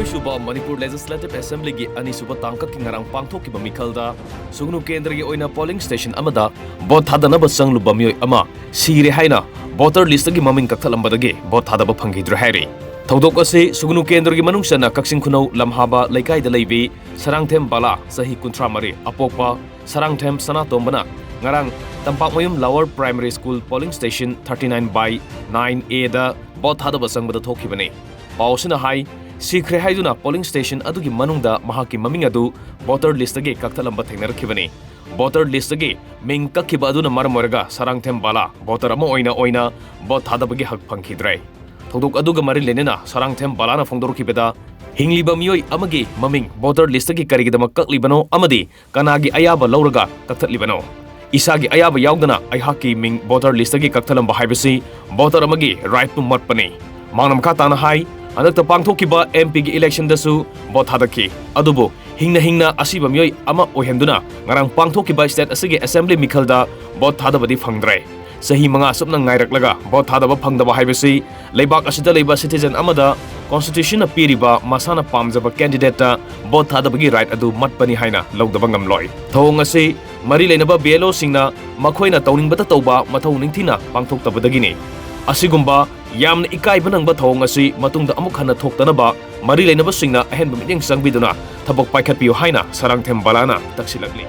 Suba Manipur Legislative Assembly gi ani suba tangka ki ngarang pangthok ki bamikhalda sugnu kendra gi oina polling station amada bot thadana ba sanglu bamyoi ama Sire Haiduna voter list gi maming kakthalambadagi bot Thadaba Phangkhidre hairi thodok ase sugnu kendra gi manungsana kaksing khunau lamhaba laikai da leibi sarangthem bala sahi 13 apokpa sarangthem sanatombana ngarang tampak mayum lower primary school polling station 39/9A da bot Thadaba sangbada thokibani pausina hai Sire Haiduna polling station adugi manungda mahaki maming adu voter list agi kakthalamba thengnarakibani voter list agi ming kakhiba aduna marmoraga sarangthem bala voter ama oina bot thadabagi hak phangkhidre thodok aduga mari lenena sarangthem bala na phongdorukibeda hingliba miyoi amagi maming voter list agi karigidamak kaklibano amadi kanagi ayaba lauraga kaktatlibano isagi ayaba yaudana aihaki ming voter list agi kakthalamba haibasi voter amagi right to matpani manam khatana hai Anakta pangthokiba MP gi election dasu bot thadaki adubu hingna asiba myoi ama ohenduna ngarang pangthokiba state asigi assembly mikhalda bot thadabadi phangdre sahi manga supna ngairaklaga bot thadaba phangdaba haibasi leibak asida leiba citizen amada constitution na piriba masana pamjaba candidate ta bot thadabagi right adu matpani haina lawdaba ngamloi thong ase mari leinaba BLO singna makhoina tawningbata tawba mathau ningthina pangthoktabadagini asigumba yamna ikaiba nangba thawng asi matungda amuk hana thoktanaba mari leinaba singna ahenba mityeng sangbiduna thabok paikhatpiyo haina sarangthem balana taksilakli